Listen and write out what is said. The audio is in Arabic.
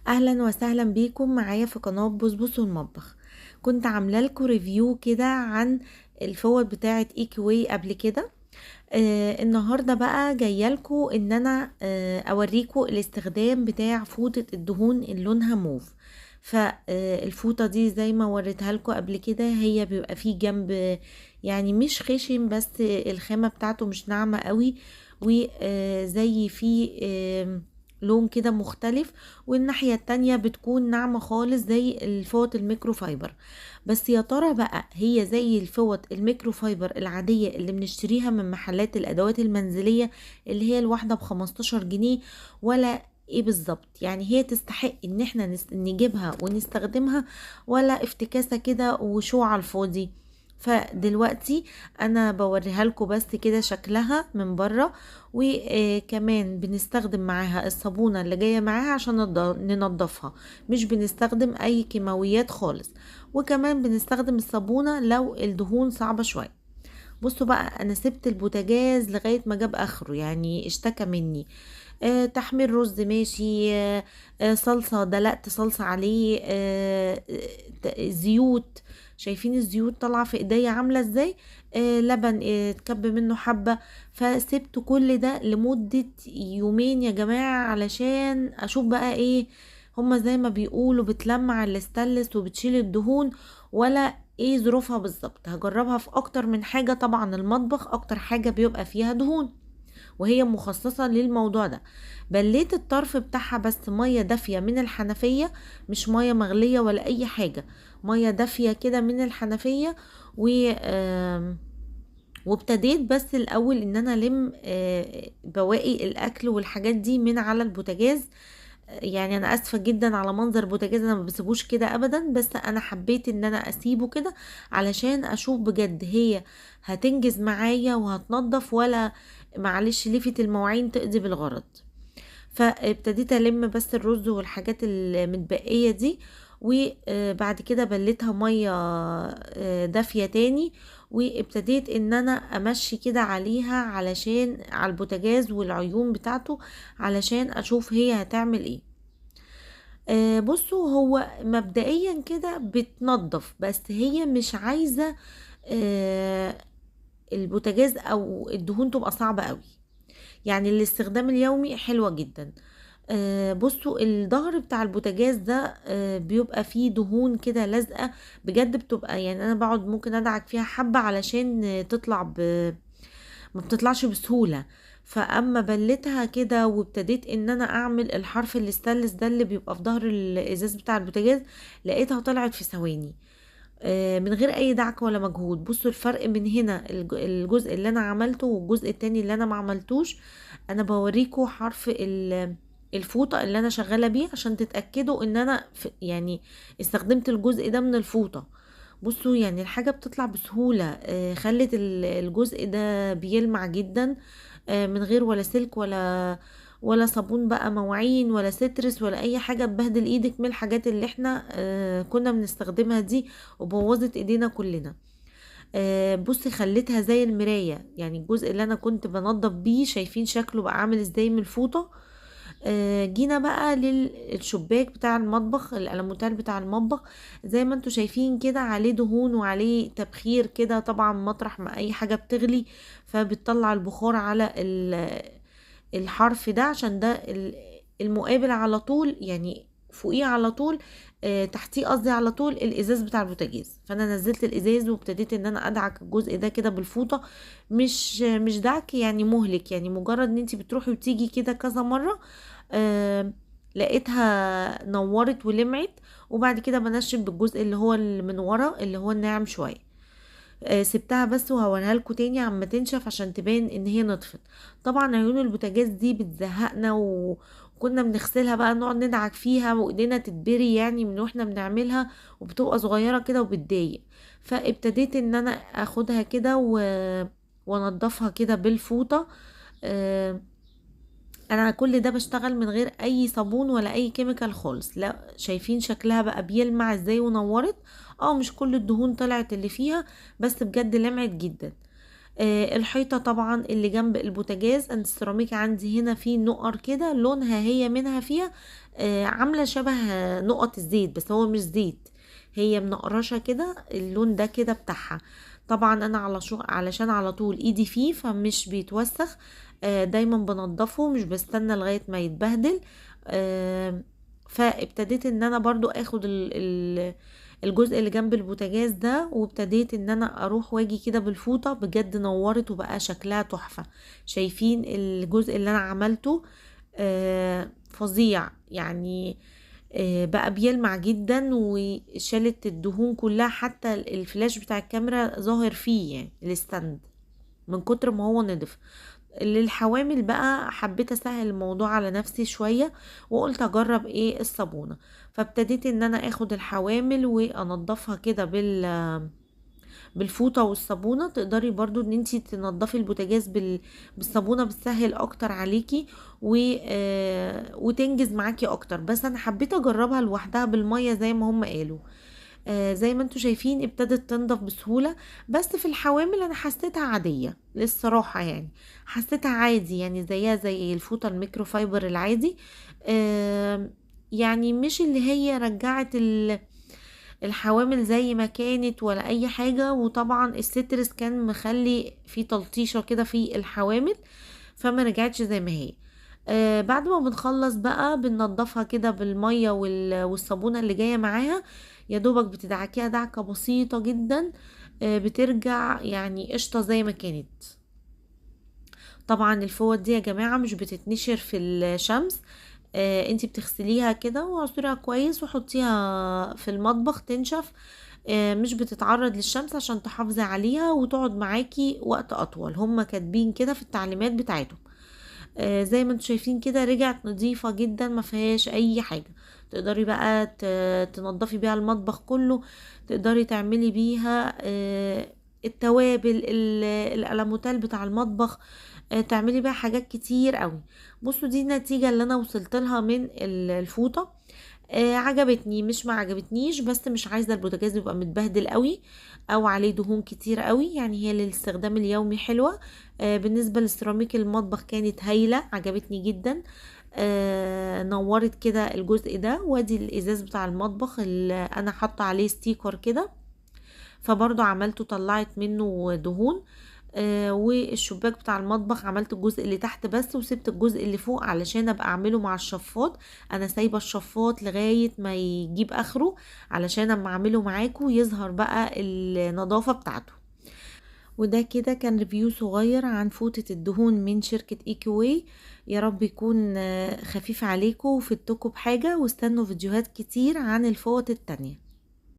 اهلا وسهلا بيكم معايا في قناة بصبص المطبخ. كنت عامله لكم ريفيو كده عن الفوط بتاعه ايكوي قبل كده. النهارده بقى جايه لكم ان انا اوريكم الاستخدام بتاع فوطه الدهون اللي لونها موف. فالفوطه دي زي ما وريتها لكم قبل كده، هي بيبقى فيه جنب يعني مش خشن، بس الخامه بتاعته مش ناعمه قوي، وزي فيه لون كده مختلف، والناحية التانية بتكون ناعمة خالص زي الفوط الميكروفايبر. بس يا ترى بقى هي زي الفوط الميكروفايبر العادية اللي بنشتريها من محلات الأدوات المنزلية اللي هي الواحدة ب15 جنيه، ولا ايه بالظبط؟ يعني هي تستحق ان احنا نجيبها ونستخدمها، ولا افتكاسة كده وشو على الفاضي؟ فدلوقتي انا بوريها لكم بس كده شكلها من بره، وكمان بنستخدم معاها الصابونة اللي جاية معاها عشان ننضفها، مش بنستخدم اي كيماويات خالص. وكمان بنستخدم الصابونة لو الدهون صعبة شوية. بصوا بقى، انا سبت البوتاجاز لغاية ما جاب اخره، يعني اشتكى مني. تحمير رز ماشي، صلصة دلقت صلصة عليه، زيوت. شايفين الزيوت طالعة في ايديا عاملة ازاي؟ لبن اتكب منه حبة. فسبت كل ده لمدة يومين يا جماعة علشان اشوف بقى ايه هما زي ما بيقولوا بتلمع الاستانلس وبتشيل الدهون، ولا ايه ظروفها بالظبط. هجربها في اكتر من حاجة، طبعا المطبخ اكتر حاجة بيبقى فيها دهون، وهي مخصصة للموضوع ده. بليت الطرف بتاعها بس مية دافية من الحنفية، مش مية مغلية ولا اي حاجة، مية دافية كده من الحنفية. و وابتديت بس الاول ان انا الم بواقي الاكل والحاجات دي من على البوتاجاز. يعني انا اسفة جدا على منظر بوتاجاز، انا ما بسيبوش كده ابدا، بس انا حبيت ان انا اسيبه كده علشان اشوف بجد هي هتنجز معايا وهتنضف، ولا معلش لفت المواعين تقضي بالغرض. فابتديت الم بس الرز والحاجات المتبقية دي، وبعد كده بليتها مية دافية تاني، وابتديت ان انا امشي كده عليها علشان على البوتاجاز والعيون بتاعته، علشان اشوف هي هتعمل ايه. بصوا، هو مبدئيا كده بتنظف، بس هي مش عايزة آه، البوتاجاز او الدهون تبقى صعبة قوي. يعني الاستخدام اليومي حلوة جدا. بصوا، الظهر بتاع البوتاجاز ده بيبقى فيه دهون كده لازقة، بجد بتبقى يعني انا بقعد ممكن ادعك فيها حبة علشان تطلع ما بتطلعش بسهولة. فاما بلتها كده وابتديت ان انا اعمل الحرف الاستانلس ده اللي بيبقى في ظهر الازاز بتاع البوتاجاز، لقيتها طلعت في ثواني من غير اي دعك ولا مجهود. بصوا الفرق من هنا، الجزء اللي انا عملته والجزء التاني اللي انا ما عملتوش. انا بوريكم حرف الفوطة اللي انا شغالة بيه عشان تتأكدوا ان انا يعني استخدمت الجزء ده من الفوطة. بصوا يعني الحاجة بتطلع بسهولة، خلت الجزء ده بيلمع جدا، من غير ولا سلك ولا صابون بقى مواعين ولا سترس ولا اي حاجة تبهدل ايدك من الحاجات اللي احنا كنا بنستخدمها دي وبوظت ايدينا كلنا. بصي خليتها زي المراية، يعني الجزء اللي انا كنت بنضف بيه شايفين شكله بقى عامل ازاي من الفوطة. جينا بقى للشباك بتاع المطبخ، الألموتال بتاع المطبخ، زي ما انتوا شايفين كده عليه دهون وعليه تبخير كده، طبعا مطرح ما اي حاجة بتغلي فبتطلع البخار على الحرف ده، عشان ده المقابل على طول، يعني فوقيه على طول، تحتيه قصدي على طول الازاز بتاع البوتاجاز. فانا نزلت الازاز وابتديت ان انا ادعك الجزء ده كده بالفوطه، مش دعك يعني مهلك، يعني مجرد ان انت بتروحي وتيجي كده كذا مره. آه لقيتها نورت ولمعت، وبعد كده بنشف بالجزء اللي هو اللي من ورا اللي هو الناعم شويه. سبتها بس وهوريها لكم تاني عما تنشف عشان تبان ان هي نطفت. طبعا عيون البوتاجاز دي بتزهقنا، وكنا بنغسلها بقى نقعد ندعك فيها وايدينا تتبري يعني من واحنا بنعملها، وبتبقى صغيرة كده وبتضايق. فابتديت ان انا اخدها كده وانضفها كده بالفوطة. آه، انا كل ده بشتغل من غير اي صابون ولا اي كيميكال خالص. لا، شايفين شكلها بقى بيلمع ازاي ونورت. اه مش كل الدهون طلعت اللي فيها، بس بجد لمعت جدا. الحيطة طبعا اللي جنب البوتاجاز، انا السيراميك عندي هنا فيه نقر كده لونها هي منها فيها عاملة شبه نقط الزيت، بس هو مش زيت، هي منقرشة كده اللون ده كده بتاعها. طبعا انا علشان على طول ايدي فيه فمش بيتوسخ، دايما بنضفه، مش بستنى لغاية ما يتبهدل. فابتديت ان انا برضو اخد الجزء اللي جنب البوتاجاز ده، وابتديت ان انا اروح واجي كده بالفوطة، بجد نورت وبقى شكلها تحفة. شايفين الجزء اللي انا عملته فظيع يعني، بقى بيلمع جدا وشالت الدهون كلها، حتى الفلاش بتاع الكاميرا ظاهر فيه يعني الستاند من كتر ما هو نضف. للحوامل بقى حبيت اسهل الموضوع على نفسي شوية، وقلت اجرب ايه الصابونة. فابتديت ان انا اخد الحوامل وانضفها كده بالفوطة والصابونة. تقدري برضو ان انتي تنضفي البوتاجاز بالصابونة، بتسهل اكتر عليكي وتنجز معاكي اكتر. بس انا حبيت اجربها لوحدها بالمية زي ما هم قالوا. زي ما انتوا شايفين ابتدت تنضف بسهولة. بس في الحوامل انا حسيتها عادية للصراحة، يعني حسيتها عادي، يعني زيها زي الفوطة الميكرو فايبر العادي. يعني مش اللي هي رجعت الحوامل زي ما كانت ولا اي حاجة. وطبعا السترس كان مخلي في تلطيشة كده في الحوامل، فما رجعتش زي ما هي. بعد ما بنخلص بقى بننضفها كده بالمية والصابونة اللي جاية معاها، يا دوبك بتدعكيها دعكة بسيطة جدا، بترجع يعني قشطة زي ما كانت. طبعا الفوط دي يا جماعة مش بتتنشر في الشمس، انتي بتغسليها كده وعصريها كويس وحطيها في المطبخ تنشف. مش بتتعرض للشمس عشان تحافظي عليها وتقعد معاكي وقت اطول، هما كاتبين كده في التعليمات بتاعتهم. زي ما انتوا شايفين كده رجعت نظيفة جدا، ما فيهاش اي حاجة. تقدري بقى تنضفي بيها المطبخ كله، تقدري تعملي بيها التوابل الألموتال بتاع المطبخ، تعملي بيها حاجات كتير قوي. بصوا دي النتيجة اللي انا وصلت لها من الفوطة. عجبتني مش ما عجبتنيش، بس مش عايزة البوتاجاز يبقى متبهدل قوي او عليه دهون كتير قوي، يعني هي للاستخدام اليومي حلوة. بالنسبة للسيراميك المطبخ كانت هايلة، عجبتني جدا. نورت كده الجزء ده، وادي الازاز بتاع المطبخ اللي انا حاطه عليه ستيكر كده، فبرضو عملته طلعت منه دهون. والشباك بتاع المطبخ عملت الجزء اللي تحت بس، وسبت الجزء اللي فوق علشان ابقى اعمله مع الشفاط. انا سايبه الشفاط لغايه ما يجيب اخره، علشان اما اعمله معاكم يظهر بقى النظافه بتاعته. وده كده كان ريفيو صغير عن فوطة الدهون من شركة ايكواي. يا رب يكون خفيف عليكم وفدتكم بحاجة، واستنوا فيديوهات كتير عن الفوط التانية.